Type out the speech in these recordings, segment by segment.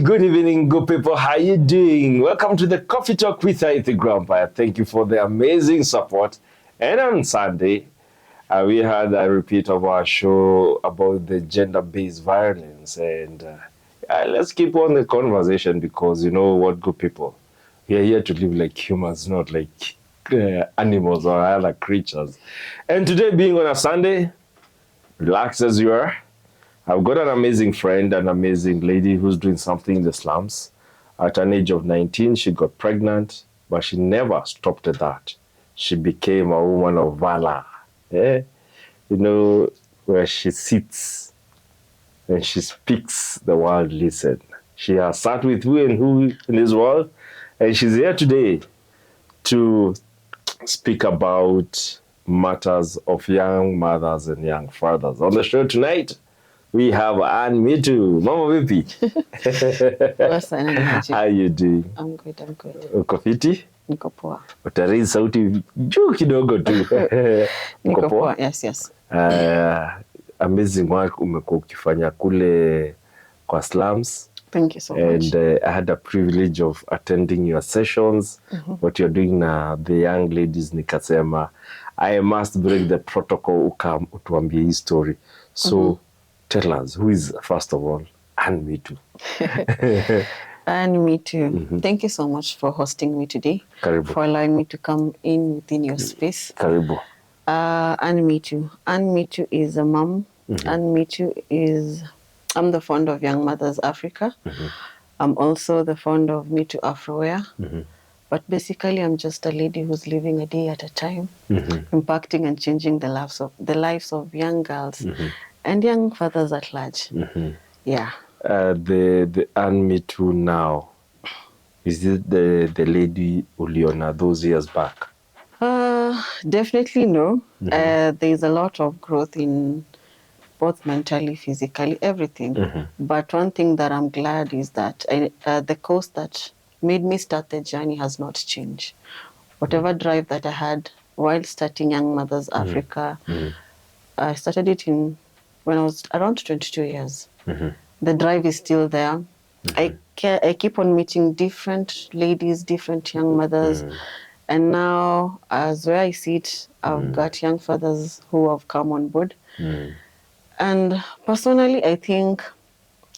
good evening, good people. How you doing? Welcome to the Coffee Talk with the Grandpa. Thank you for the amazing support. And on Sunday, we had a repeat of our show about the gender-based violence. And let's keep on the conversation because you know what, good people? We are here to live like humans, not like animals or other creatures. And today being on a Sunday, relax as you are. I've got an amazing friend, an amazing lady who's doing something in the slums. At an age of 19, she got pregnant, but she never stopped at that. She became a woman of valor. You know, where she sits and she speaks, the world listen. She has sat with who and who in this world, and she's here today to speak about matters of young mothers and young fathers. On the show tonight, we have Mitu. Mama vipi? How you doing? I'm good. Uko fiti? Niko poa. Utaraise sauti juu kidogo tu. Niko poa. Yes. Amazing work umekuwa ukifanya kule kwa slums. Thank you so much. And I had a privilege of attending your sessions. What you're doing na the young ladies, nikasema I must break the protocol utuambie hii story. So tell us, who is, first of all, Mitu? Mitu. Thank you so much for hosting me today. Karibu. For allowing me to come in within your space. Karibu. Mitu is a mom. Mitu is, I'm the founder of Young Mothers Africa. I'm also the founder of Mitu Afrowear. But basically, I'm just a lady who's living a day at a time, impacting and changing the lives of young girls and young fathers at large. Yeah. The Mitu now, is it the lady uliona those years back? Definitely no. There's a lot of growth in both mentally, physically, everything. But one thing that I'm glad is that the cause that made me start the journey has not changed. Whatever drive that I had while starting Young Mothers Africa, I started it when I was around 22 years. The drive is still there. I keep on meeting different ladies, different young mothers. And now, as where I sit, I've got young fathers who have come on board. And personally, I think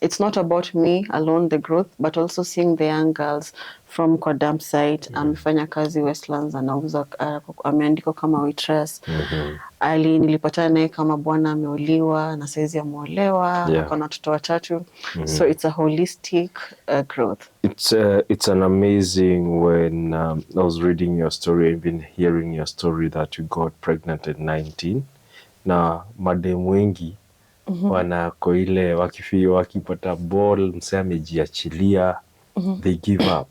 it's not about me alone, the growth, but also seeing the young girls from kwa dump site. Amefanya kazi Westlands, anauza ameandikwa kama waitress. Nilipatana naye kama bwana ameuliwa na saizi ameolewa, akona watoto watatu. So it's a holistic growth. It's an amazing when I was reading your story and been hearing your story that you got pregnant at 19. Na madem wengi wanako ile wakipata ball msee amejiachilia, they give up.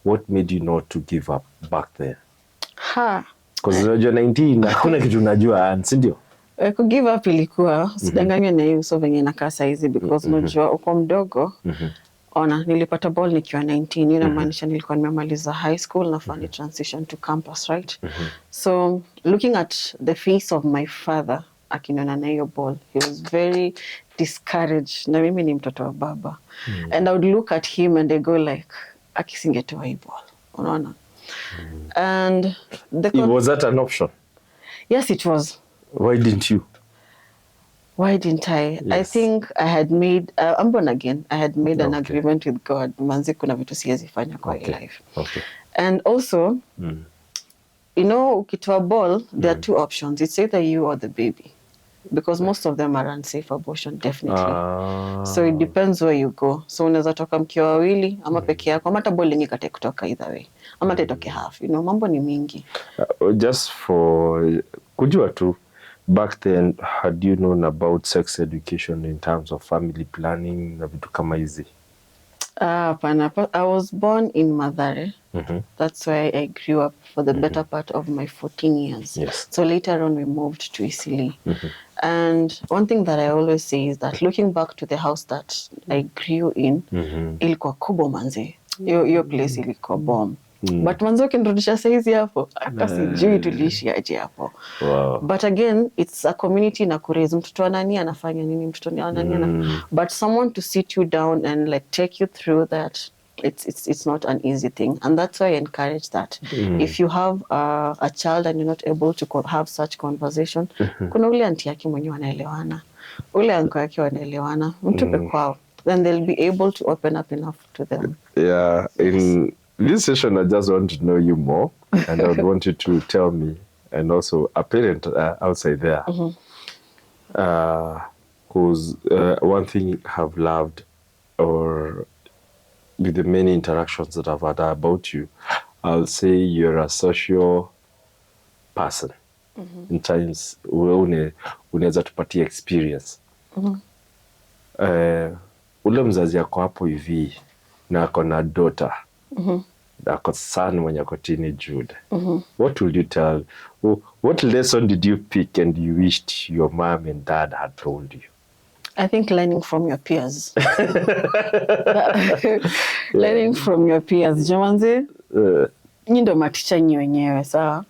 What made you not to give up back there? Because unajua 19 hakuna kitu unajua, si ndio? Ku give up ilikuwa sidanganywe na hiyo so venye nakaa saizi because unajua uko mdogo. Ona nilipata ball nikiwa 19, inamaanisha nilikuwa nimemaliza high school na fani transition to campus, right? So looking at the face of my father akiniona na hiyo ball, he was very discouraged. Na mimi ni mtoto wa baba. And I would look at him and I go like, akisingetoa hii ball. Unaona? And was that an option? Yes, it was. Why didn't you? Why didn't I? Yes. I think I had made, I'm born again. I had made an agreement with God. Manzi kuna vitu siwezi fanya kwa life. And also, you know, ukitoa ball, there are two options. It's either you or the baby. Because most of them are unsafe abortion, definitely. So it depends where you go. So unaweza toka mkiwa wawili, ama peke yako, ama hata ball yenye kate kutoka either way. Ama tetoke half, you know, mambo ni mingi. Just for kujua tu, back then, had you known about sex education in terms of family planning na vitu kama hizi? I was born in Mathare. That's where I grew up for the better part of my 14 years. Yes. So later on we moved to Isili. And one thing that I always say is that looking back to the house that I grew in, ilikuwa kubwa manze. Your place ilikuwa bomb. But manzo ukinirudisha saizi hapo hata sijui tuliishi aje hapo. Wow. But again it's a community na kuraise mtoto wa nani anafanya nini, mtoto wa nani anafanya. But someone to sit you down and like take you through that, it's not an easy thing, and that's why I encourage that. If you have a child and you're not able to have such conversation, kuna ule auntie yake mwenye wanaelewana, ule uncle yake wanaelewana, mtupe kwao, then they'll be able to open up enough to them. Yeah, in this session I just want to know you more, and I would want you to tell me, and also a parent outside there, who's one thing I've loved, or with the many interactions that I've had about you, I'll say you're a social person. In times unaweza tupatia experience. Ule mzazi yako hapo hivi na ako na daughter, ako son mwenye ako teenagehood, what will you tell? What lesson did you pick and you wished your mom and dad had told you? I think learning from your peers. Learning from your peers. Jamanzi, nyi ndo maticha nyi wenyewe, sawa?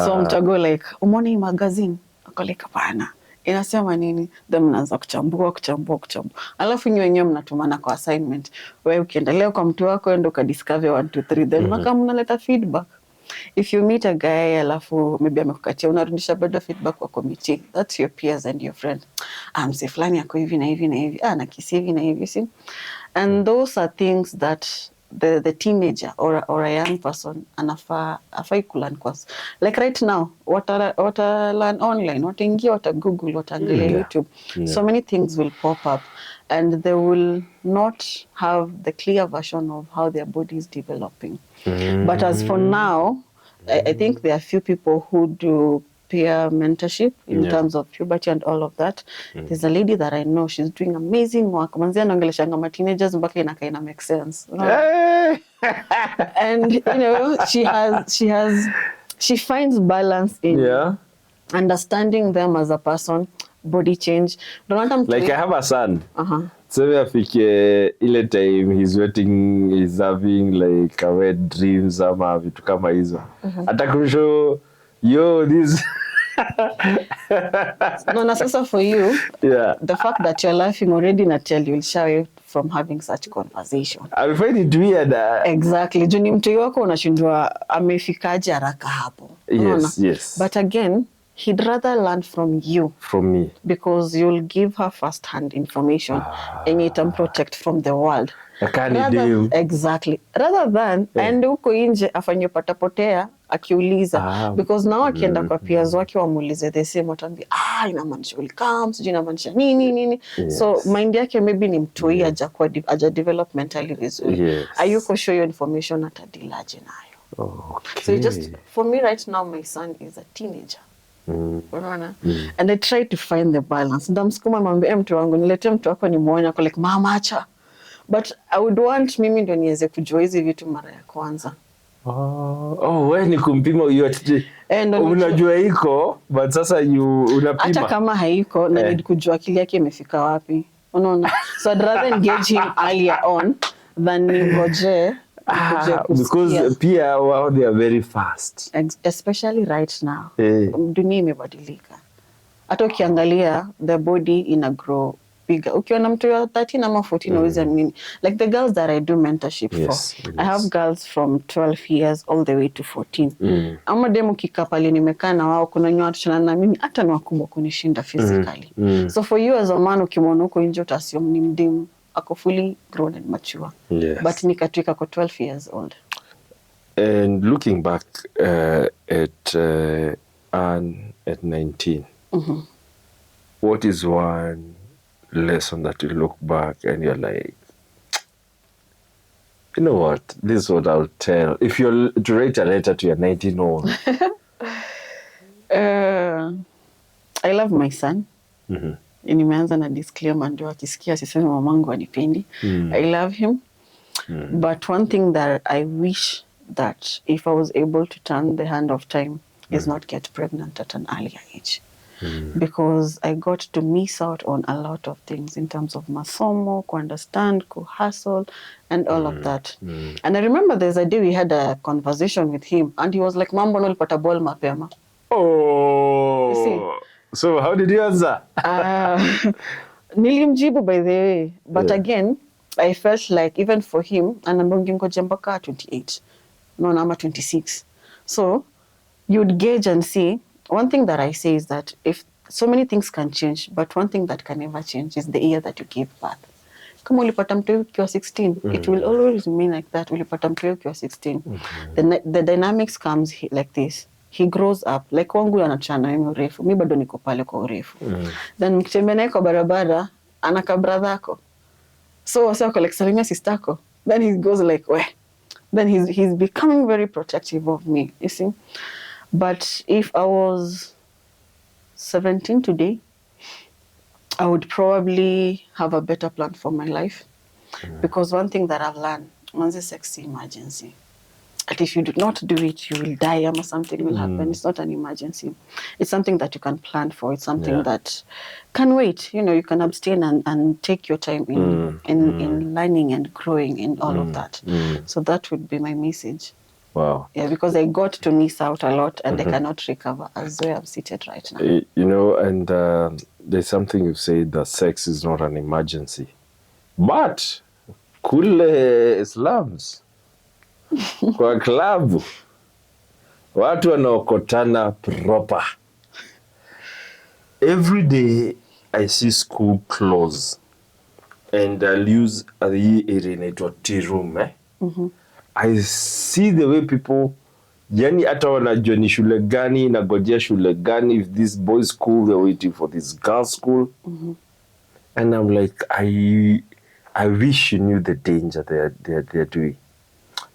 So mtago like, umeona hii magazine? Ako like, hapana. Inasema nini? Then mnaanza kuchambua. Alafu nyi wenyewe mnatumana kwa assignment. Wewe ukiendelea kwa mtu wako endo ukadiscover 1, 2, 3, then maka mnaleta feedback. If you meet a guy alafu maybe amekukatia, unarudisha bado feedback kwa committee. That's your peers and your friend. Mse fulani yako hivi na hivi na hivi. Na kisi hivi na hivi, see? And those are things that the teenager or a young person afai kulearn course. Like right now, what I learn online, what ingia, what I Google, what I YouTube. So many things will pop up, and they will not have the clear version of how their body is developing. But as for now, I think there are few people who do peer mentorship in terms of puberty and all of that. There's a lady that I know, she's doing amazing work. Manzia anaongeleshanga ma teenagers mpaka inakaina make sense. And you know, she finds balance in understanding them as a person, body change. Like I have a son. So afike ile time he's waiting, he's having like a wet dreams ama vitu kama hizo. Atakusho this no, sasa for you, the fact that you're laughing already Natel will show you from having such conversation. I find it weird. Exactly. Juni mtu wako unashindwa amefikaje haraka hapo. Yes. But again, he'd rather learn from you. From me. Because you'll give her first-hand information and it can protect from the world. Exactly. Rather than aende huko nje afanye patapotea akiuliza, because now akienda kwa peers wake wamuulize the same, watambia inamaanisha will come, sijui inamaanisha nini. So mind yake maybe ni mtoi aja developmentally vizuri. Ayuko show your information atadilaje nayo. So just for me right now, my son is a teenager. And I try to find the balance. Ndamsukuma mwambie mtu wangu niletee mtu wako nimuone kwa like mama acha. But I would want mimi ndo niweze kujua hizi vitu mara ya kwanza. Wewe ni kumpima yote. Unajua iko, but sasa unapima. Hata kama haiko na need kujua akili yake imefika wapi. Unaona? So I'd rather engage him earlier on than ningoje. Because pia they are very fast. Especially right now. Dunia imebadilika. Hata ukiangalia the body ina grow bigger. Ukiona mtu wa 13 ama 14 always nini. Like the girls that I do mentorship for. I have girls from 12 years all the way to 14. Ama demo kikapali nimekaa na wao kuna wenye watu na mimi hata ni wakubwa kunishinda physically. So for you as a man ukimwona uko nje utassume ni mdimu. Ako fully grown and mature. But nikatwika ko 12 years old. And looking back at 19, what is one lesson that you look back and you're like, you know what, this is what I'll tell. If you're to write a letter to your 19-year-old. I love my son. Nimeanza na disclaimer ndio akisikia asiseme mamangu anipendi. I love him. But one thing that I wish that if I was able to turn the hand of time is not get pregnant at an earlier age. because I got to miss out on a lot of things in terms of masomo, understand, hustle, and all of that. And I remember there's a day we had a conversation with him, and he was like, "Mambo nilipata ball mapema." Oh. You see? So how did you answer? Nilimjibu by the way, but Yeah. again, I felt like even for him, anambongingoja mpaka 28, no, I'm 26. So you'd gauge and see. One thing that I say is that if so many things can change, but one thing that can never change is the year that you gave birth. Kama ulipata mtoto ukiwa 16, it will always remain like that. Ulipata mtoto ukiwa 16. The dynamics comes like this. He grows up. Like wangu anachana mimi urefu. Mimi bado niko pale kwa urefu. Then mkitembea naye kwa barabara, anaka brother yako. So wasa wako like salimia sister yako. Then he goes like, weh. Then he's becoming very protective of me, you see. But if I was 17 today, I would probably have a better plan for my life. Because one thing that I've learned, once a sexy emergency, that if you do not do it, you will die or something will happen. It's not an emergency. It's something that you can plan for. It's something that can wait. You know, you can abstain and take your time in learning and growing and all of that. So that would be my message. Wow. Yeah, because I got to miss out a lot and I cannot recover as where I'm seated right now. You know, and there's something you said that sex is not an emergency. But kule slums kwa klabu watu wanaokotana proper. Every day I see school close and I'll use the area inaitwa tea room. I see the way people, yani hata wanajua ni shule gani, nagojea shule gani, if this boys school, they're waiting for this girls school. And I'm like, I wish you knew the danger they're doing.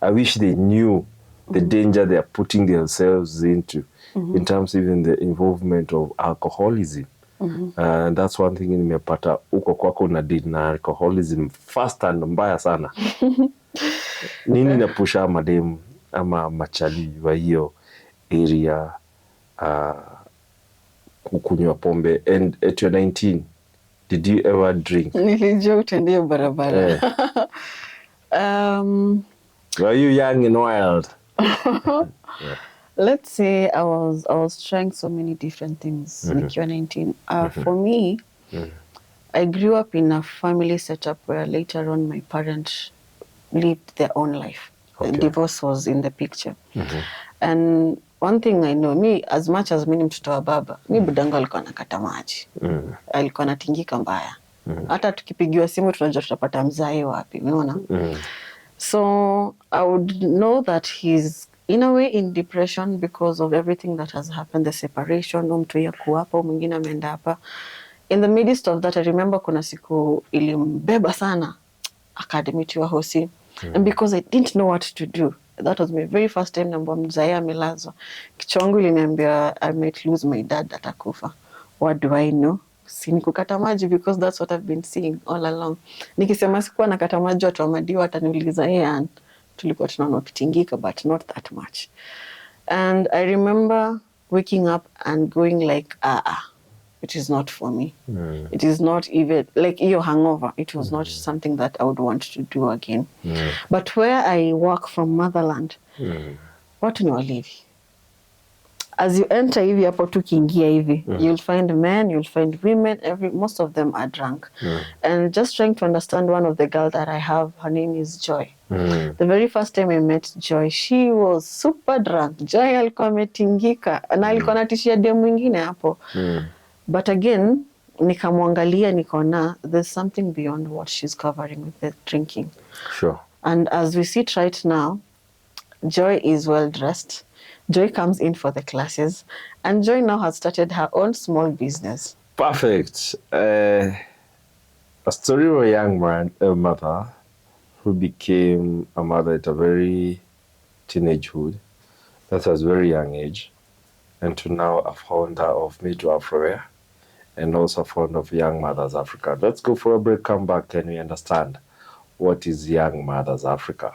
I wish they knew the danger they're putting themselves into, in terms even the involvement of alcoholism. And that's one thing nimepata uko kwako na deal na alcoholism fast and mbaya sana. Nini napusha madem ama machali wa hiyo area kukunywa pombe? And at your 19, did you ever drink? Nilijua utaendea barabara. Were you young and wild? Let's say I was trying so many different things nikiwa 19. For me, I grew up in a family setup where later on my parents lived their own life. Okay. Divorce was in the picture. And one thing I know, me as much as mimi mtoto wa baba, mi budangu alikuwa anakata maji. Alikuwa anatingika mbaya. Hata tukipigiwa simu tunajua tutapata mzae wapi, unaona? So I would know that he's in a way in depression because of everything that has happened, the separation, mtu ya kuwapa, mwingine ameenda hapa. In the midst of that, I remember kuna siku ilimbeba sana, akadmitiwa hosi. And because I didn't know what to do, that was my very first time nambwa mzae amelazwa. Kichwa yangu iliniambia I might lose my dad atakufa. What do I know? Si nikukata maji, because that's what I've been seeing all along. Nikisema sikuwa nakata maji watu wa madiwa ataniuliza and tulikuwa tunaona ukitingika, but not that much. And I remember waking up and going like, it is not for me. It is not even like your hangover. It was not something that I would want to do again. But where I work from motherland, watu ni walevi. As you enter hivi hapo tu kiingia hivi, you'll find men, you'll find women, most of them are drunk. And just trying to understand one of the girls that I have, her name is Joy. The very first time I met Joy, she was super drunk. Joy alikuwa ametingika na alikuwa anatishia demu mwingine hapo. But again, nikamwangalia nikaona there's something beyond what she's covering with the drinking. Sure. And as we sit right now, Joy is well dressed. Joy comes in for the classes, and Joy now has started her own small business. Perfect. A story of a young mother who became a mother at a very teenagehood, that was very young age, and to now a founder of Mitu Africa, and also a founder of Young Mothers Africa. Let's go for a break, come back, and we understand what is Young Mothers Africa.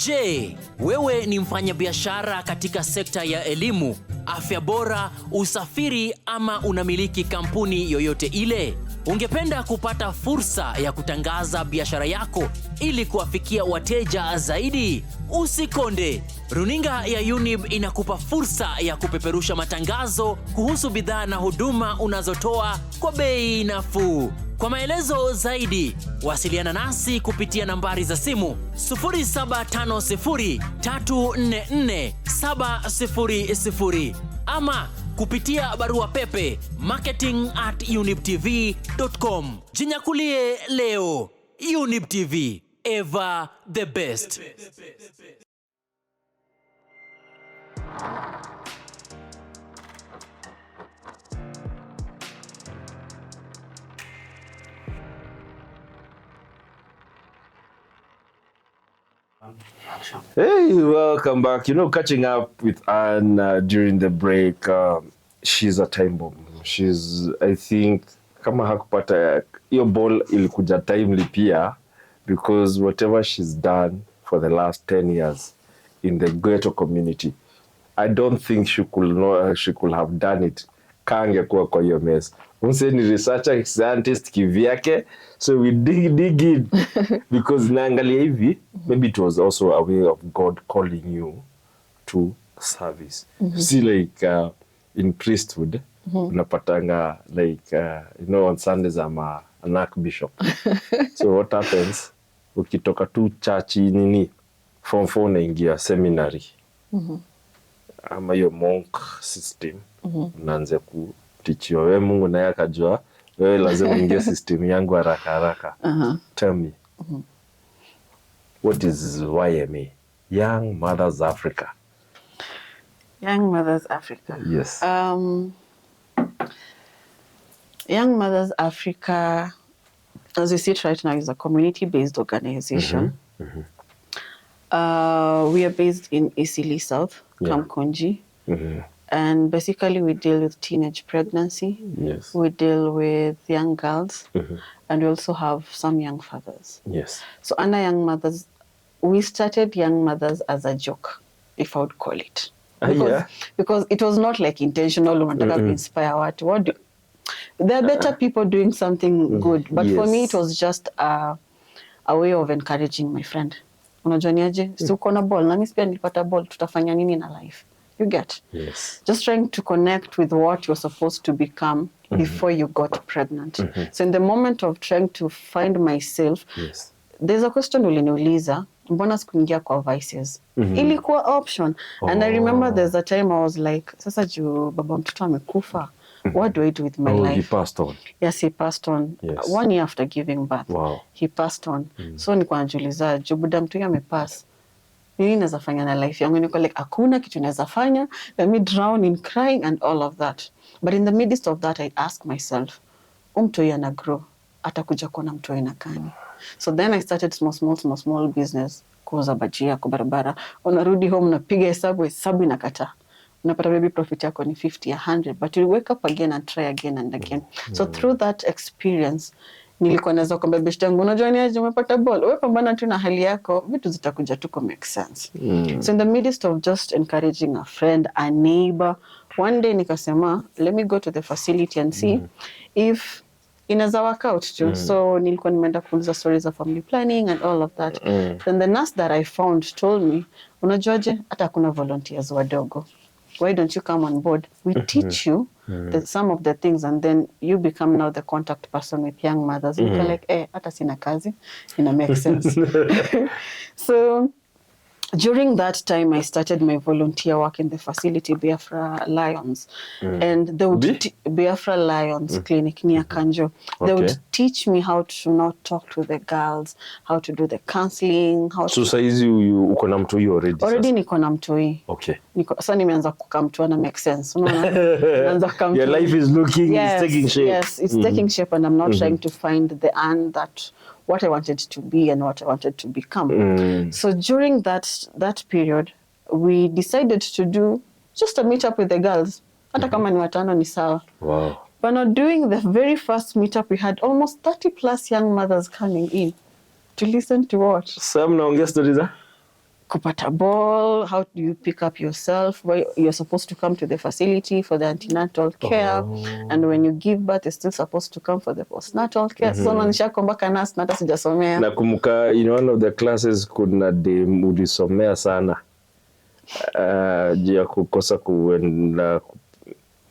Je, wewe ni mfanyabiashara katika sekta ya elimu, afya bora, usafiri ama unamiliki kampuni yoyote ile? Ungependa kupata fursa ya kutangaza biashara yako ili kuwafikia wateja zaidi? Usikonde. Runinga ya Younib inakupa fursa ya kupeperusha matangazo kuhusu bidhaa na huduma unazotoa kwa bei nafuu. Kwa maelezo zaidi, wasiliana nasi kupitia nambari za simu 0750344700 ama kupitia barua pepe marketing@younibtv.com. Jinyakulie leo. Younib TV, ever the best. Hey, welcome back. You know, catching up with Anne during the break, she's a time bomb. She's, I think, kama hakupata hiyo ball ilikuja timely pia, because whatever she's done for the last 10 years in the ghetto community, I don't think she could have done it kangekuwa kwa hiyo mess. Unse ni researcher, scientist kivyake, so we dig in because naangalia hivi, maybe it was also a way of God calling you to service. See, like in priesthood, unapatanga like you know, on Sundays I'm an archbishop. So what happens, ukitoka tu church nini, form 4 naingia seminary, ama your monk system, unaanza kutichiwa. Wewe Mungu naye akajua wewe lazima uingie system yangu haraka haraka. Tell me, what is YMA? Young Mothers Africa. Young Mothers Africa. Yes. Young Mothers Africa, as we see it right now, is a community-based organization. We are based in Isili South, Kamkonji. And basically we deal with teenage pregnancy. Yes. We deal with young girls. And we also have some young fathers. Yes. So under Young Mothers, we started Young Mothers as a joke, if I would call it. Because it was not like intentional, unataka to inspire what do, there are better people doing something good. But for me, it was just a way of encouraging my friend. Unajua niaje? Si uko na ball, na mimi pia nilipata ball, tutafanya nini na life? You get? Yes. Just trying to connect with what you're supposed to become before you got pregnant. So in the moment of trying to find myself, there's a question uliniuliza, mbona sikuingia kwa vices? Ilikuwa option. And I remember there's a time I was like, sasa juu baba mtoto amekufa, what do I do with my life? He passed on. Yes, he passed on. 1 year after giving birth. Wow. He passed on. So nilikuwa najiuliza, juu buda mtu amepass, nini naweza fanya na life yangu? Niko like, hakuna kitu naweza fanya, let me drown in crying and all of that. But in the midst of that, I ask myself, mtu ana grow, atakuja kuona mtu inakani. So then I started small business, kuuza bajia kwa barabara. Unarudi home, unapiga hesabu inakata. Unapata baby profit yako ni 50, 100, but you wake up again and try again and again. So through that experience, nilikuwa naweza kwamba beshte yangu, unajua ni aje umepata ball, wewe pambana tu na hali yako, vitu zitakuja tu kwa make sense. So in the midst of just encouraging a friend, a neighbor, one day nikasema, let me go to the facility and see if inaweza work out too. So nilikuwa nimeenda kuuliza stories of family planning and all of that. Then the nurse that I found told me, unajuaje hata kuna volunteers wadogo. Why don't you come on board? We teach you some of the things, and then you become now the contact person with young mothers. And you're like, hata sina kazi, ina make sense. So during that time, I started my volunteer work in the facility, Biafra Lions. And they would Biafra Lions Clinic near Kanjo. They would teach me how to not talk to the girls, how to do the counseling. So saizi uko na mtoi already? Already niko na mtoi. Okay. Sasa nimeanza kukamtua na make sense. Unaona? Your life is looking, it's taking shape. Yes, it's taking shape, and I'm not trying to find the end that what I wanted to be and what I wanted to become. So during that period, we decided to do just a meetup with the girls. Hata kama ni watano ni sawa. Wow. But not doing the very first meetup, we had almost 30 plus young mothers coming in to listen to what. Some naongea stories kupata ball, how do you pick up yourself, where you're supposed to come to the facility for the antenatal care, and when you give birth, you're still supposed to come for the postnatal care. So nanisha kwamba kana nata sijasomea. Nakumbuka in one of the classes kuna dem ulisomea sana juu ya kukosa kuenda,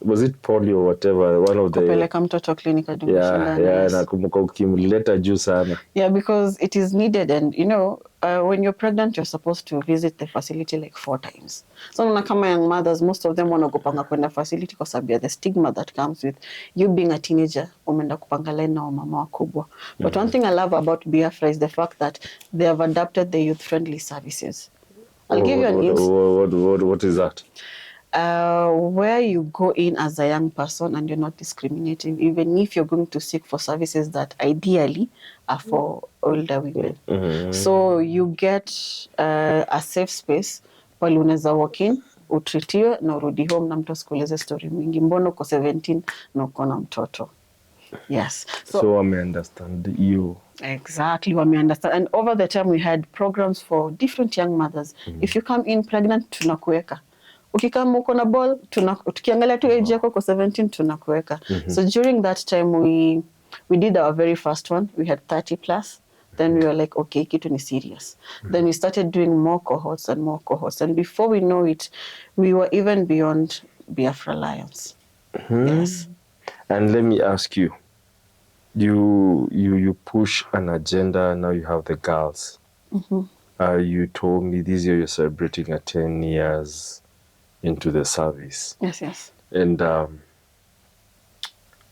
was it polio or whatever, one of the kupeleka mtoto clinic admission. Yeah, nakumbuka ukimleta juu sana. Yeah, because it is needed, and you know, when you're pregnant, you're supposed to visit the facility like 4 times. So na kama young mothers, most of them wanagopanga kwenda facility kwa sababu the stigma that comes with you being a teenager, umeenda kupanga line na mama wakubwa. But one thing I love about Biafra is the fact that they have adapted the youth-friendly services. I'll give you an instance. What is that? Where you go in as a young person and you're not discriminating, even if you're going to seek for services that ideally are for older women. So you get a safe space pale unaweza walk in, utritiwe na urudi home na mtu asikueleze story mingi. Mbona uko 17 na uko na mtoto? Yes. So I understand you. Exactly, we understand. And over the time we had programs for different young mothers. If you come in pregnant, tunakuweka. Ukikama uko na ball, tukiangalia tu age yako kwa 17 tunakuweka. So during that time we did our very first one. We had 30 plus. Then we were like, okay, kitu ni serious. Then we started doing more cohorts and more cohorts. And before we know it, we were even beyond Biafra Alliance. Yes. And let me ask you, you push an agenda, now you have the girls. You told me this year you're celebrating 10 years into the service. Yes, yes. And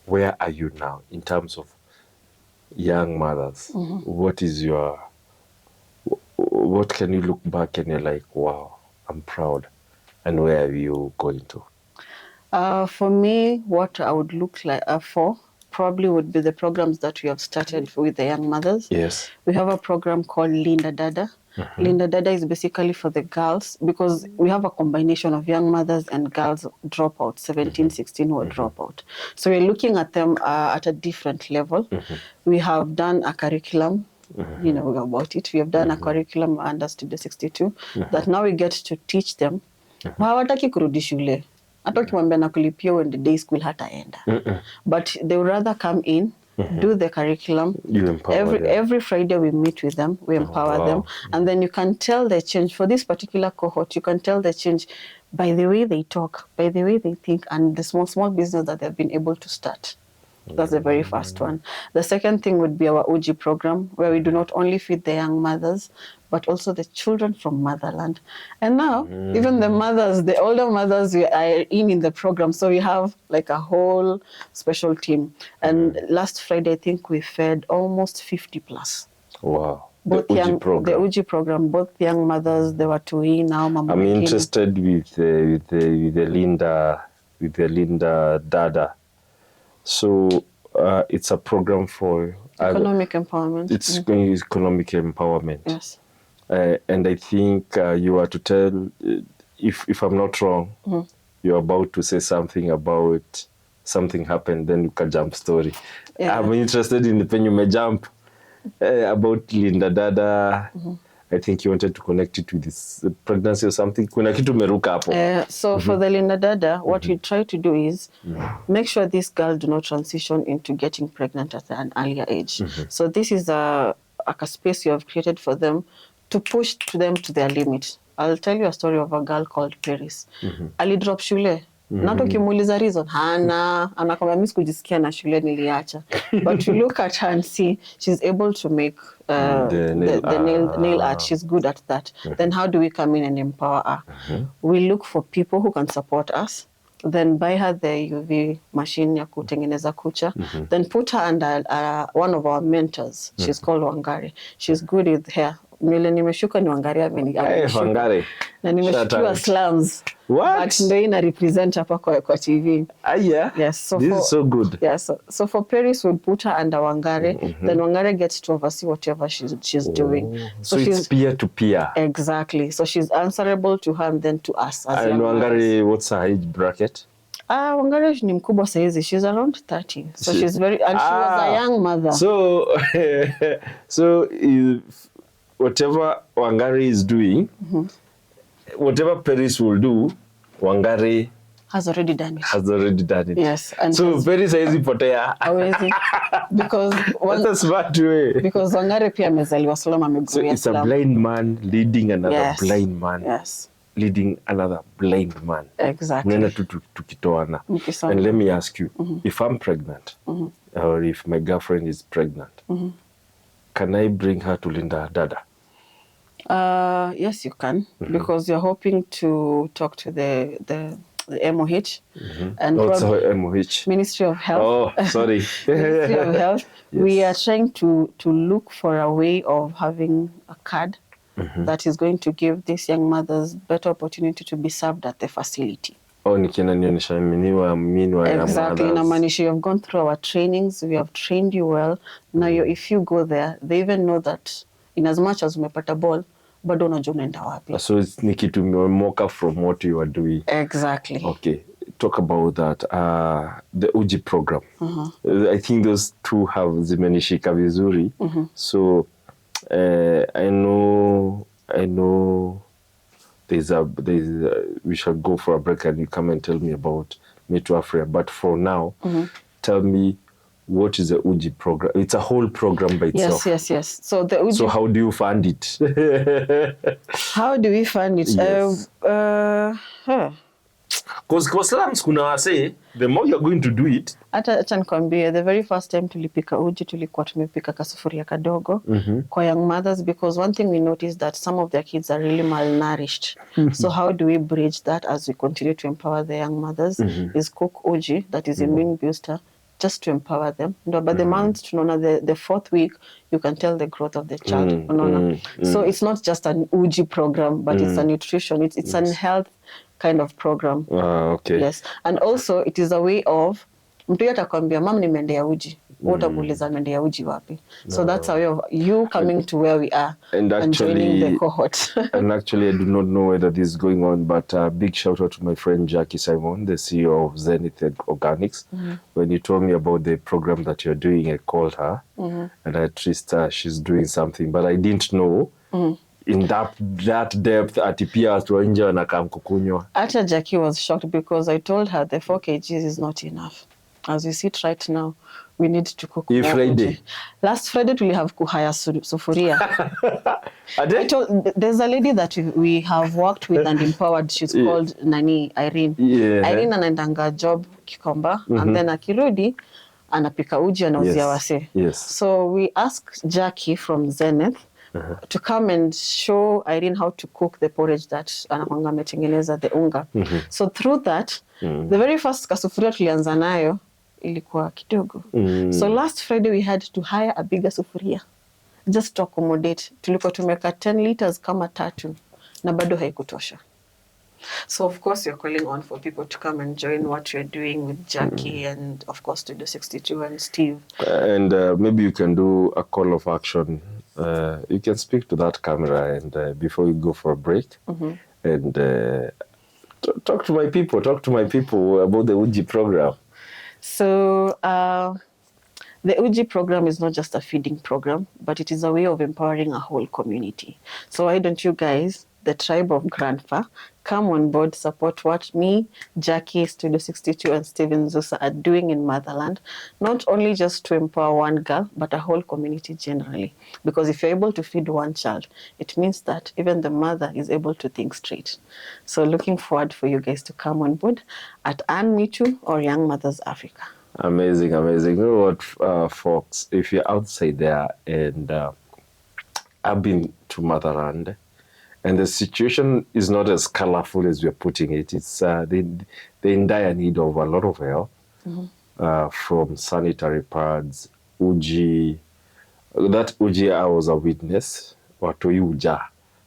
where are you now in terms of young mothers? What is what can you look back and you're like, wow, I'm proud? And where are you going to? For me, what I would look like for probably would be the programs that we have started with the young mothers. Yes. We have a program called Linda Dada. Linda Dada is basically for the girls, because we have a combination of young mothers and girls dropout, 17, 16 who are dropout. So we're looking at them at a different level. We have done a curriculum, you know, about it. We have done a curriculum under Studio 62 that now we get to teach them. Hawataki kurudi shule. Hata ukimwambia nakulipia when the day school hataenda. But they would rather come in, do the curriculum. You empower them. Every Friday we meet with them, we empower them. And then you can tell the change. For this particular cohort, you can tell the change by the way they talk, by the way they think, and the small business that they've been able to start. That's the very first one. The second thing would be our OG program, where we do not only feed the young mothers, but also the children from motherland. And now, even the mothers, the older mothers, we are in the program. So we have like a whole special team. And last Friday, I think we fed almost 50 plus. Wow. Both the OG program. The OG program, both young mothers, they were two now. Mama I'm interested with the Linda Dada. So it's a program for economic empowerment. It's economic empowerment. Yes. And I think you are to tell, if I'm not wrong, you're about to say something about something happened, then you can jump story. Yeah. I'm interested in the pen you may jump about Linda Dada. I think you wanted to connect it with this pregnancy or something. Kuna kitu meruka hapo. So for the Linda Dada, what we try to do is make sure these girls do not transition into getting pregnant at an earlier age. So this is a space you have created for them to push them to their limit. I'll tell you a story of a girl called Paris. Ali drop shule. Nato kimuuliza reason, hana, anakwambia mimi sikujisikia na shule niliacha. But you look at her and see she's able to make the nail art. She's good at that. Then how do we come in and empower her? We look for people who can support us. Then buy her the UV machine ya kutengeneza kucha. Then put her under one of our mentors. She's called Wangari. She's good with hair. Nywele nimeshuka ni Wangari Wangari. Na nimeshukiwa slums. What? But ndio ina represent hapa kwa TV. Yeah. Yes. So this is so good. Yes. So for Paris, we'll put her under Wangari. Then Wangari gets to oversee whatever she's doing. So it's peer to peer. Exactly. So she's answerable to her and then to us. And Wangari, what's her age bracket? Wangari ni mkubwa saizi. She's around 30. So she's very, and she was a young mother. So, so whatever Wangari is doing, whatever Paris will do, Wangari has already done it. Has already done it. Yes. And so Paris haizi potea. Hawezi. Because that's a smart way. Because Wangari pia amezaliwa Slum, amegrow. So it's a blind man leading another blind man. Yes. Leading another blind man. Exactly. Nena tukitoana. And let me ask you, if I'm pregnant, or if my girlfriend is pregnant, can I bring her to Linda Dada? Yes, you can, because you're hoping to talk to the MOH and also MOH, Ministry of Health. Oh, sorry. Ministry of Health. Yes. We are trying to look for a way of having a card that is going to give these young mothers better opportunity to be served at the facility. Oh, nikienda nionyesha meanwhile. Exactly. Inamaanisha you have gone through our trainings, we have trained you well. Now if you go there, they even know that in as much as umepata ball, bado unajua unaenda wapi. So it's nikitu moka from what you are doing. Exactly. Okay. Talk about that. The Uji program. I think those two have zimenishika vizuri. So I know there's a we shall go for a break and you come and tell me about Mitu Africa. But for now, tell me, what is the Uji program? It's a whole program by itself. Yes. So the Uji. So how do you fund it? How do we fund it? Yes. Because slums kuna wase, the more you're going to do it. Acha nikwambie, the very first time tulipika uji tulikuwa tumepika kasufuria kadogo kwa young mothers, because one thing we noticed that some of their kids are really malnourished. So how do we bridge that as we continue to empower the young mothers? Is cook uji that is immune booster, just to empower them. But the month, the fourth week, you can tell the growth of the child. So it's not just an uji program, but it's a nutrition. It's an health kind of program. Okay. Yes. And also, it is a way of, mtu atakwambia, mam nimeendea uji. Utakuuliza ameendea uji wapi? So that's a way of you coming to where we are and joining the cohort. And actually, I do not know whether this is going on, but a big shout out to my friend Jackie Simon, the CEO of Zenith Organics. When you told me about the program that you're doing, I called her and I traced her. She's doing something, but I didn't know in that depth atipia watu wa nje wanakam kukunywa. Actually, Jackie was shocked because I told her the 4 kgs is not enough. As we sit right now, we need to cook. Friday. Last Friday, we have kuhaya sufuria. There's a lady that we have worked with and empowered. She's called Irene. Irene anaendanga job Kikomba, and then akirudi anapika uji anauzia wase. So we asked Jackie from Zenith to come and show Irene how to cook the porridge that anakwanga ametengeneza, the unga. So through that, the very first kasufuria tulianza nayo ilikuwa kidogo. So last Friday we had to hire a bigger sufuria just to accommodate. Tulikuwa tumeka 10 liters kama 3 na bado haikutosha. So of course you're calling on for people to come and join what you're doing with Jackie and of course to do 62 and Steve. And maybe you can do a call of action. You can speak to that camera and before you go for a break and talk to my people about the Uji program. So the Uji program is not just a feeding program, but it is a way of empowering a whole community. So why don't you guys, the tribe of Grandpa, come on board, support what me, Jackie, Studio 62, and Steven Zusa are doing in Motherland, not only just to empower one girl, but a whole community generally. Because if you're able to feed one child, it means that even the mother is able to think straight. So looking forward for you guys to come on board at Mitu or Young Mothers Africa. Amazing. You know what, folks, if you're outside there and I've been to Motherland, and the situation is not as colorful as we're putting it. It's they're in dire need of a lot of help from sanitary pads, uji. That uji I was a witness. Watoi uja.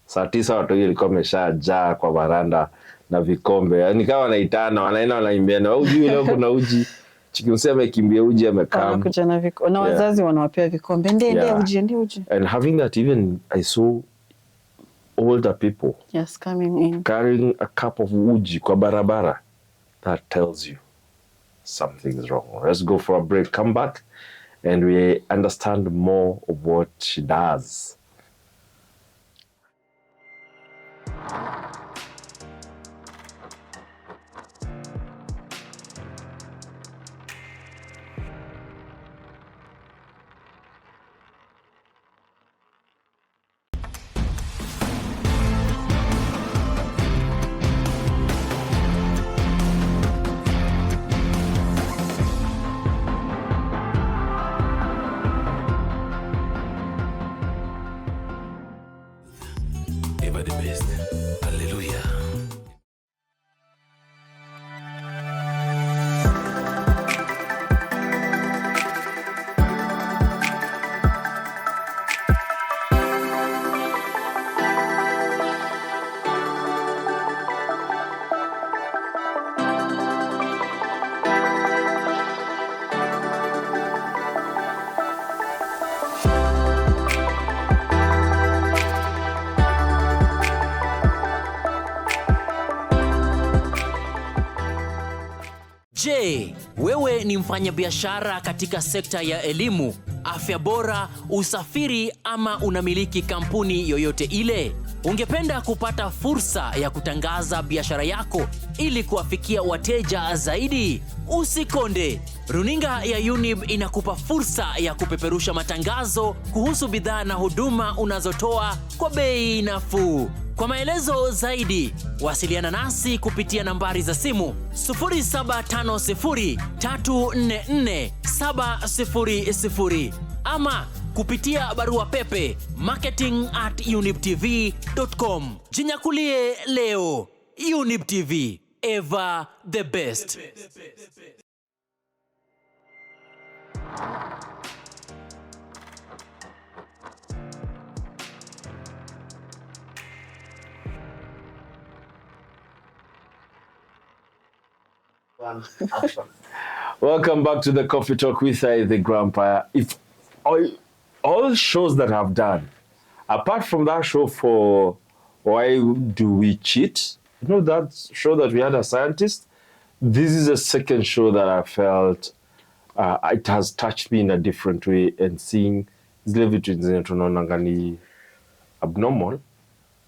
Saa 9 watoi ilikuwa imeshajaa kwa baranda na vikombe. Nikawa naitana, wanaenda wanaimbiana, uji leo kuna uji. Chikimsema amekimbia uji amekam. Na wazazi wanawapea vikombe. Ndio uji. And having that, even I saw older people coming in carrying a cup of uji kwa barabara. That tells you something's wrong. Let's go for a break, come back and we understand more of what she does. ever the best. Hallelujah. Je, wewe ni mfanyabiashara katika sekta ya elimu, afya bora, usafiri ama unamiliki kampuni yoyote ile? Ungependa kupata fursa ya kutangaza biashara yako ili kuwafikia wateja zaidi? Usikonde. Runinga ya Younib inakupa fursa ya kupeperusha matangazo kuhusu bidhaa na huduma unazotoa kwa bei nafuu. Kwa maelezo zaidi, wasiliana nasi kupitia nambari za simu 0750344700 ama kupitia barua pepe marketing@younibtv.com. Jinyakulie leo. Younib TV, ever the best. Welcome back to the Coffee Talk with the Grandpa. If all shows that I've done, apart from that show for Why Do We Cheat, you know that show that we had a scientist? This is the second show that I felt it has touched me in a different way, and seeing zile vitu tunaonanga ni abnormal,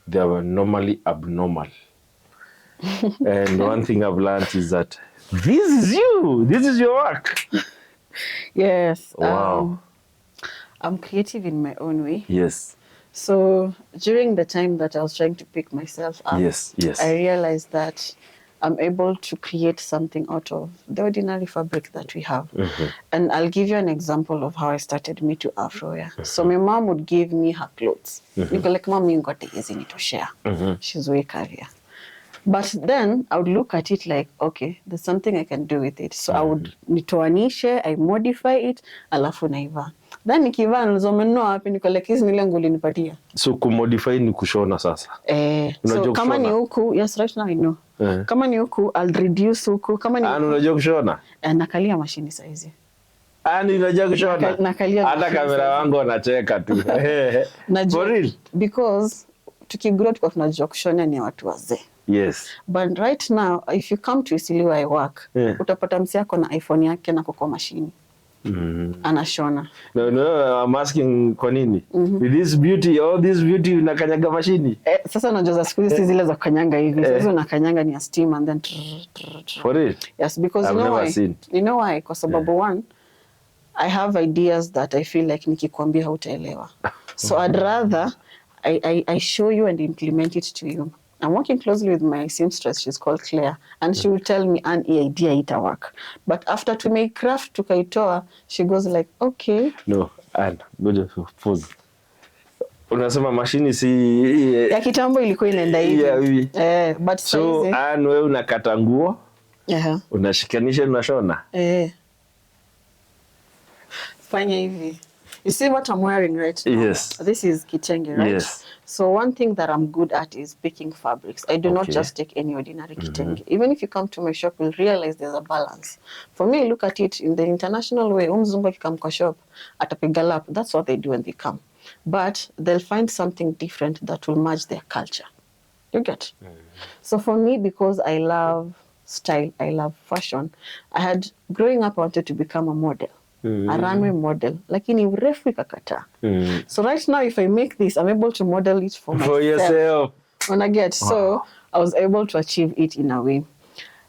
they were normally abnormal. And one thing I've learned is that this is you. This is your work. Yes. Wow. I'm creative in my own way. Yes. So during the time that I was trying to pick myself up, Yes. I realized that I'm able to create something out of the ordinary fabric that we have. Mm-hmm. And I'll give you an example of how I started Mitu Afro. Mm-hmm. So my mom would give me her clothes. Mm-hmm. Niko like, Mom, you got the easy to share. Mm-hmm. She's way Kavira. But then I would look at it like, okay, there's something I can do with it. So I would nitoanishe, I modify it, alafu naiva. Then nikivaa nilizomenua wapi niko like hizi nile nguo ulinipatia. So kumodify ni kushona sasa. So kama ni huku, yes, right now I know. Kama ni huku, I'll reduce huku. Kama ni huku, unajua kushona? Nakalia mashini saizi. Unajua kushona? Nakalia. Hata kamera wangu wanacheka tu. For real? Because tukigrow tuko tunajua kushona ni watu wazee. Yes. But right now, if you come to Isili where I work, utapata msi yako na iPhone yake na kuko mashini. Anashona. No, I'm asking kwa nini? With this beauty, all this beauty unakanyaga mashini? Sasa unajua za siku hizi zile za kukanyanga hivi. Sasa unakanyanga ni a steam and then For real? Yes, because I've never seen. You know why? Kwa sababu one, I have ideas that I feel like nikikwambia hautaelewa. So I'd rather I show you and implement it to you. I'm working closely with my seamstress, she's called Claire, and she will tell me an idea ita work. But after to make craft tukaitoa, she goes like, okay. No, and goja pause. Unasema mashini si ya kitambo ilikuwa inaenda hivi. But so wewe unakata nguo? Unashikanisha unashona? Fanya hivi. You see what I'm wearing right now? Yes. This is kitenge, right? Yes. So one thing that I'm good at is picking fabrics. I do not just take any ordinary kitenge. Even if you come to my shop, you'll realize there's a balance. For me, look at it in the international way. Mzungu akikam kwa shop, atapiga lap. That's what they do when they come. But they'll find something different that will match their culture. You get? So for me, because I love style, I love fashion, growing up, I wanted to become a model. A runway model, lakini urefu ikakataa. So right now, if I make this, I'm able to model it for myself. For yourself. When I get so, I was able to achieve it in a way.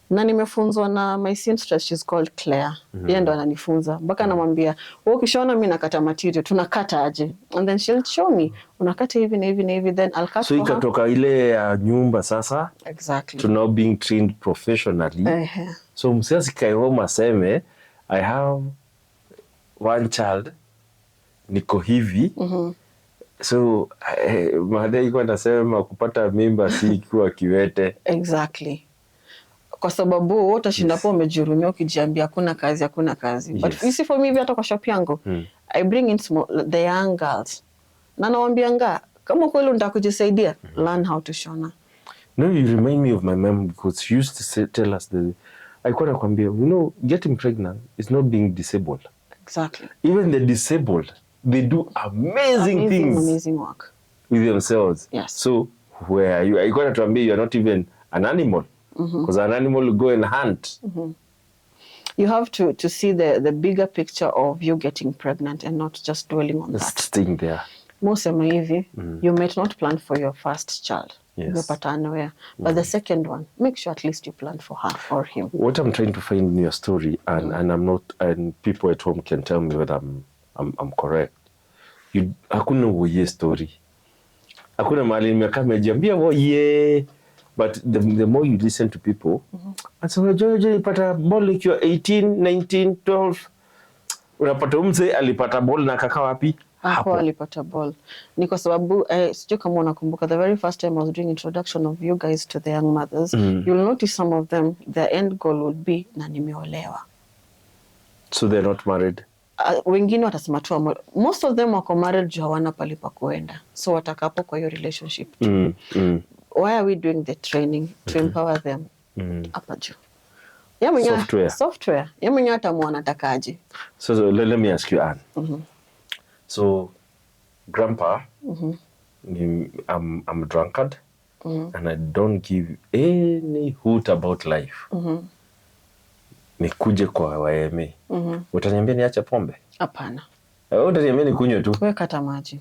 Na nimefunzwa na my seamstress, she's called Claire. Yeye ndo ananifunza. Mpaka namwambia, wewe ukishaona mimi nakata material, tunakata aje? And then she'll show me, unakata hivi na hivi na hivi, then I'll cut. So ikatoka ile ya nyumba sasa. Exactly. To now being trained professionally. So msasi kaihoma aseme, I have one child, niko hivi, So madai iko nasema kupata mimba si kuwa kiwete. Exactly. Kwa sababu utashinda po umejihurumia ukijiambia hakuna kazi. But you see for me hata kwa shop yangu I bring in the young girls. Na nawaambianga kama kweli unataka kujisaidia learn how to shona. No, you remind me of my mom because she used to tell us that alikuwa anakuambia, getting pregnant is not being disabled. Exactly. Even the disabled, they do amazing things. Amazing work with themselves. Yes. So where are you? Alikuwa anatuambia you are not even an animal. Because an animal will go and hunt. You have to see the bigger picture of you getting pregnant and not just dwelling on Just that. staying there. Mosema hivi, you might not plan for your first child. Yes. But the second one, make sure at least you plan for her or him. What I'm trying to find in your story, and I'm not, and people at home can tell me whether I'm correct. Hakuna woye story. Hakuna mahali nimekaa nimejiambia woye. But the more you listen to people, and so unajua alipata ball ikiwa 18, 19, 12. Unapata mzee alipata ball na kaka wapi? Hapo alipata ball. Ni kwa sababu sijui kama unakumbuka the very first time I was doing introduction of you guys to the young mothers, you'll notice some of them their end goal would be na nimeolewa. So they're not married. Wengine watasema tu most of them wako married juu hawana pali pa kuenda. So watakapo kwa hiyo relationship. Why are we doing the training? To empower them. Hapa juu. Software. Yeye mwenyewe atamuona anatakaje. So let me ask you, Anne. So grandpa, I'm a drunkard and I don't give any hoot about life. Nikuje kwa waeme. Utaniambia niache pombe? Hapana. Utaniambia nikunywe tu? Wewe kata maji.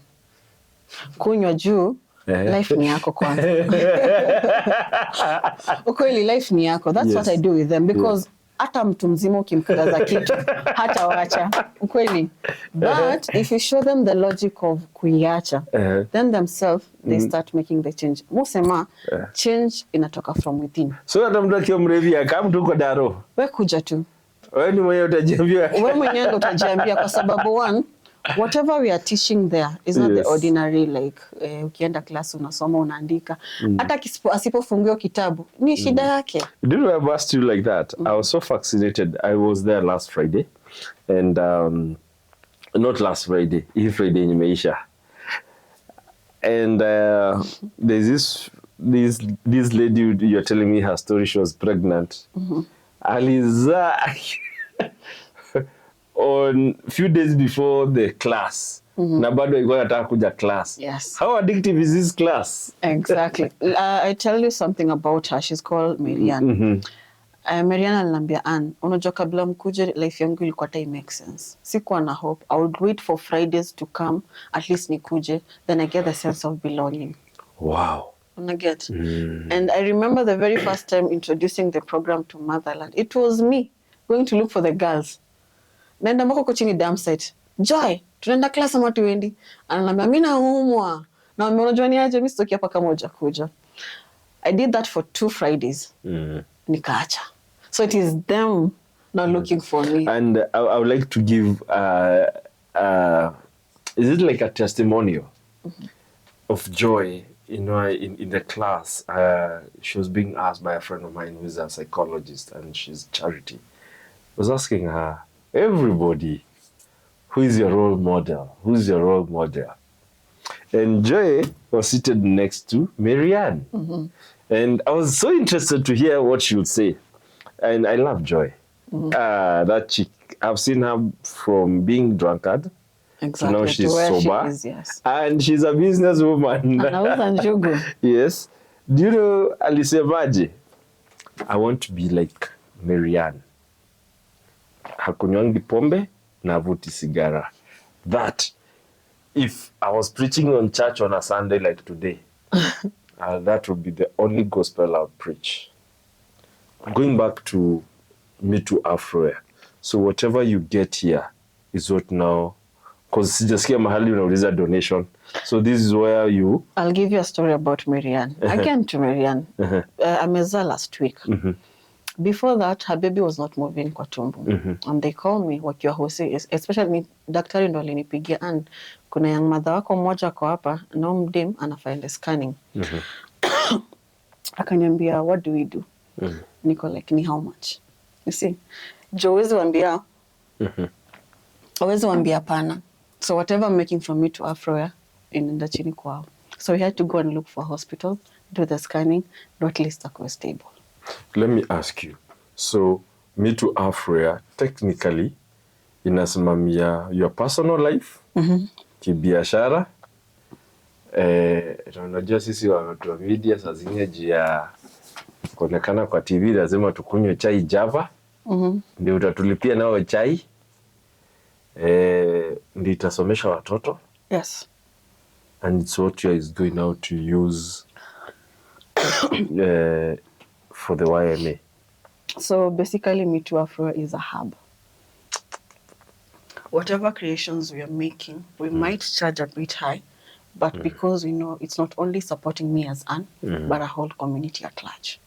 Kunywa juu life ni yako kwanza. Ukweli life ni yako. That's what I do with them because hata mtu mzima ukimkataza kitu hata wacha. Ukweli. But if you show them the logic of kuiacha, then themselves they start making the change. Musema change inatoka from within. So hata mtu akiwa mrevi kama mtu uko daro. Wewe kuja tu. Wewe ni mwenyewe utajiambia. Wewe mwenyewe utajiambia kwa sababu one, whatever we are teaching there is not the ordinary like ukienda class unasoma unaandika. Hata asipofungiwa kitabu ni shida yake. Did I have asked you like that? I was so fascinated. I was there last Friday and not last Friday, hii Friday nimeisha. And there's this lady you're telling me her story, she was pregnant. Aliza on few days before the class. Na bado ilikuwa nataka kuja class. Yes. How addictive is this class? Exactly. I tell you something about her. She's called Marianne. Marianne aliniambia, Anne, unajua kabla mkuje life yangu ilikuwa ta make sense. Sikuwa na hope. I would wait for Fridays to come, at least nikuje, then I get the sense of belonging. Wow. Unaget? And I remember the very first time introducing the program to Motherland. It was me going to look for the girls. Naenda mbako chini dam site. Joy, tunaenda class ama tuendi? Ananiambia mimi naumwa. Na unajua ni aje mimi sitoki hapa kama hujakuja. I did that for 2 Fridays. Nikaacha. So it is them not looking for me. And I would like to give is it like a testimonial of Joy, in the class. She was being asked by a friend of mine who is a psychologist and she's Charity. I was asking her, everybody, who is your role model? Who's your role model? And Joy was seated next to Marianne. And I was so interested to hear what she would say. And I love Joy. That chick, I've seen her from being drunkard. Exactly. Now she's sober. She is, yes. And she's a businesswoman. Anauza njugu. Yes. Do you know alisemaje? I want to be like Marianne. Hakunywangi pombe na vuti sigara. That if I was preaching on church on a Sunday like today, that would be the only gospel I would preach. Going back to Mitu Afrowear. So whatever you get here is what now, because sijasikia mahali unauliza donation. So this is where you... I'll give you a story about Marianne. Again to Marianne. Amezaa last week. Before that, her baby was not moving kwa tumbo. And they called me, wakiwa hosi, especially daktari ndo alinipigia, and kuna young mother wako mmoja kwa hapa, na mdim anafanya scanning. Akaniambia, what do we do? Niko like, ni how much? You see? Jo huwezi wambia pana. So whatever I'm making from Mitu Afroya, inaenda chini kwao. So we had to go and look for a hospital, do the scanning, at least ako stable. Let me ask you. So, Mitu Afroya, technically, inasimamia your personal life, kibiashara. Unajua sisi watu wa media saa zingine jia kuonekana kwa TV lazima tukunywe chai Java. Ndio utatulipia nao chai. Ndio itasomesha watoto. Yes. And it's what you is going now to use for the YMA. So basically, Mitu Afroya is a hub. Whatever creations we are making, we might charge a bit high, but because we know it's not only supporting me as Anne, but a whole community at large.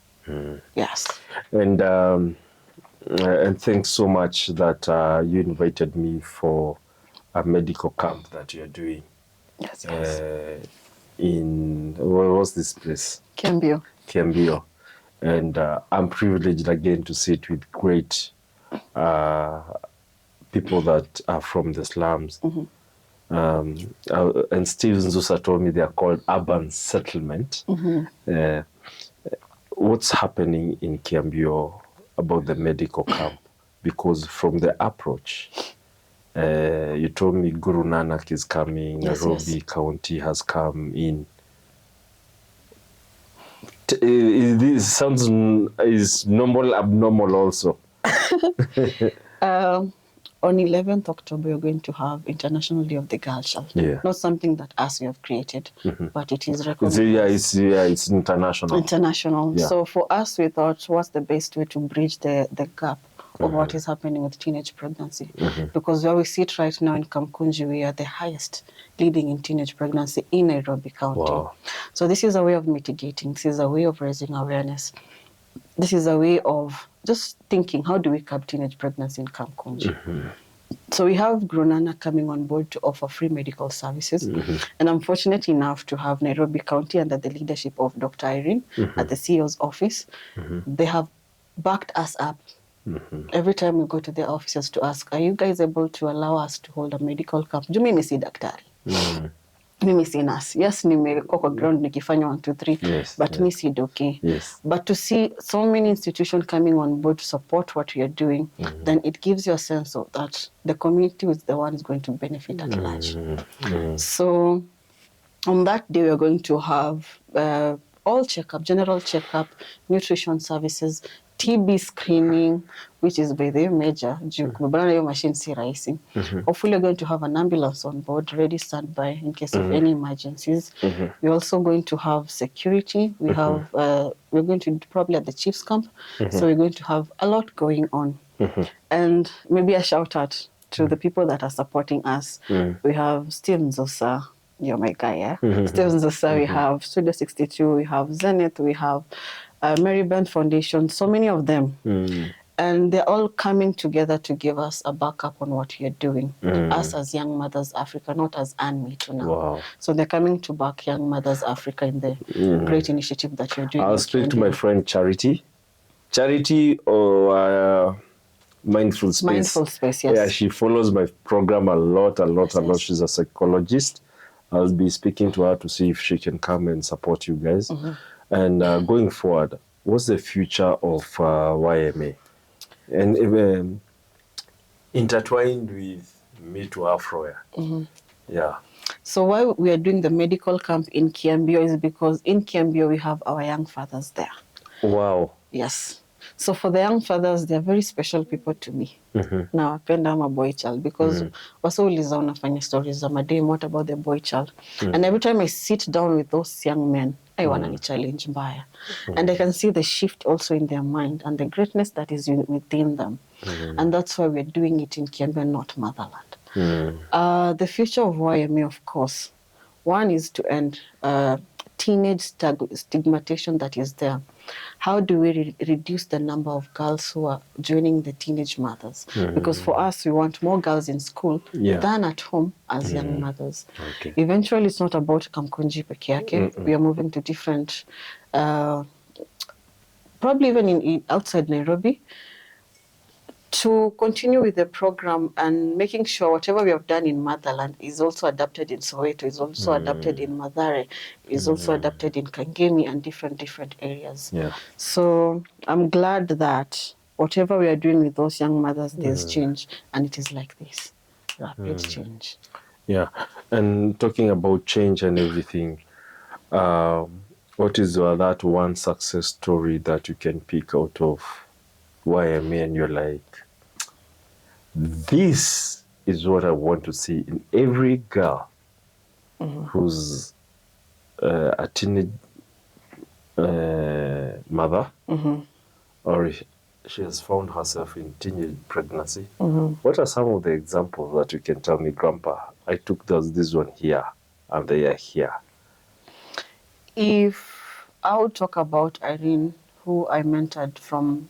Yes. And thanks so much that you invited me for a medical camp that you're doing. Yes. In, what was this place? Kiambio. And I'm privileged again to sit with great people that are from the slums. And Steve Nzusa told me they are called urban settlement. What's happening in Kiambio about the medical camp? Because from the approach, you told me Guru Nanak is coming, Nairobi County has come in. This sounds is normal, abnormal also. On 11th October, we're going to have International Day of the Girl Child. Yeah. Not something that us we have created, but it is recognized. It's international. International. Yeah. So for us, we thought, what's the best way to bridge the gap of what is happening with teenage pregnancy? Because where we sit right now in Kamkunji, we are the highest leading in teenage pregnancy in Nairobi County. Wow. So this is a way of mitigating. This is a way of raising awareness. This is a way of just thinking, how do we curb teenage pregnancy in Kamkunji? So we have Gronana coming on board to offer free medical services. And I'm fortunate enough to have Nairobi County under the leadership of Dr. Irene at the CEO's office. They have backed us up. Every time we go to their offices to ask, are you guys able to allow us to hold a medical camp? Do mimi si daktari? Mimi si nurse. Yes, nimekuwa kwa ground nikifanya 1, 2, 3, but mi si doki. But to see so many institutions coming on board to support what we are doing, then it gives you a sense of that the community is the one who's going to benefit at large. So on that day, we are going to have all checkup, general checkup, nutrition services, TB screening, which is by the major. Machine si rahisi. Hopefully, we're going to have an ambulance on board, ready standby in case of any emergencies. We're also going to have security. We have we're going to probably at the chief's camp, so we're going to have a lot going on. And maybe a shout out to the people that are supporting us. We have Steve Nzosa. You're my guy, yeah? Steve Nzosa, we have Studio 62, we have Zenith, we have Mary Band Foundation, so many of them. And they're all coming together to give us a backup on what you're doing. Us as Young Mothers Africa, not as Anne Mitu now. Wow. So they're coming to back Young Mothers Africa in the great initiative that you're doing. I'll speak to my friend Charity. Charity or Mindful Space. Mindful Space, yes. Yeah, she follows my program a lot. She's a psychologist. I'll be speaking to her to see if she can come and support you guys. And going forward, what's the future of YMA? And intertwined with Mitu Afroya. Yeah. So why we are doing the medical camp in Kiambio is because in Kiambio we have our young fathers there. Wow. Yes. So for the young fathers, they're very special people to me. Now, I'm a boy child because wasauliza unafanya stories za madem, what about the boy child? And every time I sit down with those young men, I want to challenge mbaya. And I can see the shift also in their mind and the greatness that is within them. And that's why we're doing it in Kiambio, not Motherland. The future of YMA, of course, one is to end teenage stigmatization that is there. How do we reduce the number of girls who are joining the teenage mothers? Because for us, we want more girls in school than at home as young mothers. Okay. Eventually, it's not about Kamkunji peke yake. We are moving to different, probably even in outside Nairobi, to continue with the program and making sure whatever we have done in Motherland is also adapted in Soweto, is also adapted in Mathare, is also adapted in Kangemi and different areas. Yeah. So I'm glad that whatever we are doing with those young mothers, there's change, and it is like this, rapid change. Yeah. And talking about change and everything, what is that one success story that you can pick out of YMA and you're like, this is what I want to see in every girl who's a teenage mother, or she has found herself in teenage pregnancy. What are some of the examples that you can tell me, Grandpa? I took this one here, and they are here. If I would talk about Irene, who I mentored from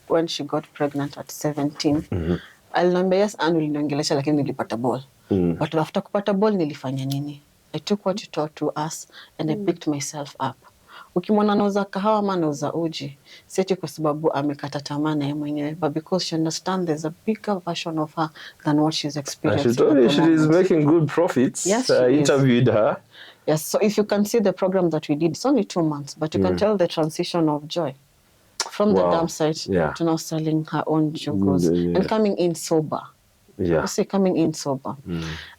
when she got pregnant at 17, aliniambia yes, uliniongelesha lakini nilipata ball. But after kupata ball nilifanya nini? I took what you taught to us and I picked myself up. Ukimwona anauza kahawa ama anauza uji, si eti kwa sababu amekata tamaa na yeye mwenyewe, but because she understands there's a bigger version of her than what she's experiencing. She told me she is making good profits. Yes, she interviewed her. Yes, so if you can see the program that we did, it's only 2 months, but you can tell the transition of joy from the dump site to now selling her own jugos and coming in sober. Yeah. You see, coming in sober.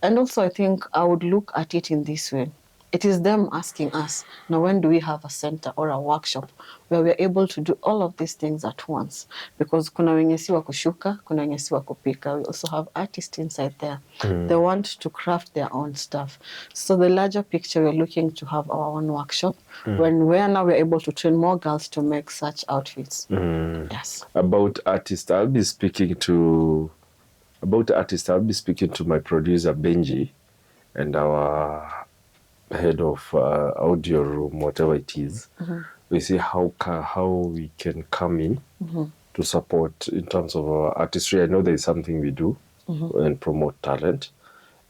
And also, I think I would look at it in this way. It is them asking us, now when do we have a center or a workshop where we're able to do all of these things at once? Because kuna wenye si wa kushuka, kuna wenye si wa kupika. We also have artists inside there. They want to craft their own stuff. So the larger picture, we're looking to have our own workshop when we're able to train more girls to make such outfits. Yes. About artists, I'll be speaking to my producer Benji and our head of audio room, whatever it is. We see how we can come in to support in terms of our artistry. I know there is something we do and promote talent,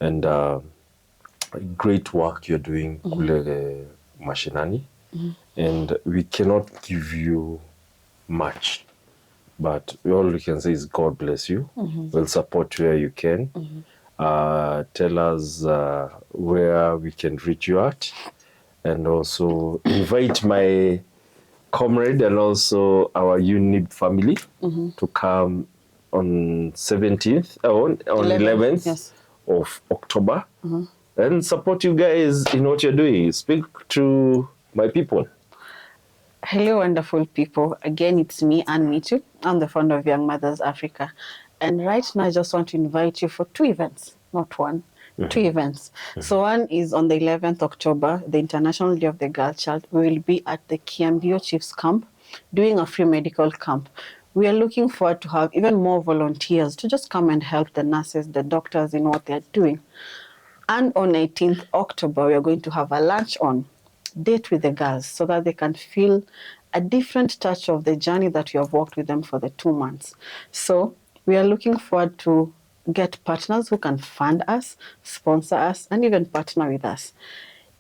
and great work you're doing kule mashinani, and we cannot give you much, but all we can say is God bless you. We'll support where you can. Tell us where we can reach you at, and also invite my comrade and also our Younib family to come on 17th, on 11th of October, and support you guys in what you're doing. Speak to my people. Hello, wonderful people. Again, it's me, Mitu. I'm the founder of Young Mothers Africa. And right now, I just want to invite you for 2 events, not one, 2 events. So one is on the 11th October, the International Day of the Girl Child. We will be at the Kiambio Chiefs Camp doing a free medical camp. We are looking forward to have even more volunteers to just come and help the nurses, the doctors in what they're doing. And on 18th October, we are going to have a lunch-on date with the girls so that they can feel a different touch of the journey that we have walked with them for the 2 months. So we are looking forward to get partners who can fund us, sponsor us, and even partner with us.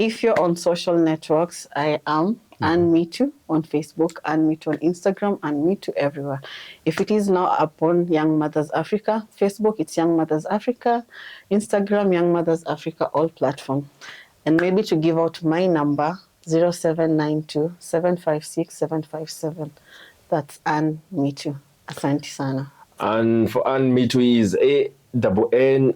If you're on social networks, I am Mitu on Facebook, Mitu on Instagram, Mitu everywhere. If it is now upon Young Mothers Africa, Facebook, it's Young Mothers Africa, Instagram, Young Mothers Africa, all platforms. And maybe to give out my number, 0792 756 757. That's Mitu. Asante sana. And for Mitu is ANNMITU.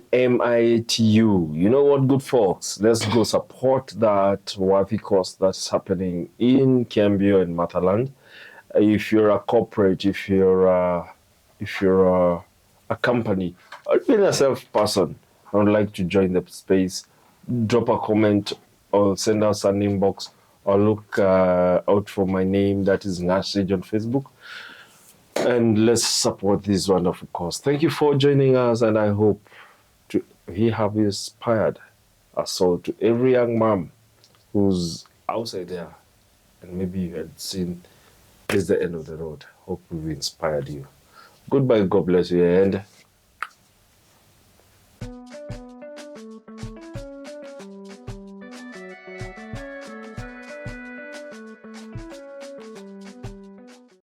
You know what, good folks? Let's go support that worthy cause that's happening in Kiambio and Mataland. If you're a corporate, if you're a company, or even a self-person, I would like to join the space. Drop a comment or send us an inbox or look out for my name, that is Nashage on Facebook. And let's support this wonderful cause. Thank you for joining us, and I hope we have inspired us all, to every young mom who's outside there and maybe you had seen this is the end of the road. Hope we've inspired you. Goodbye, God bless you, and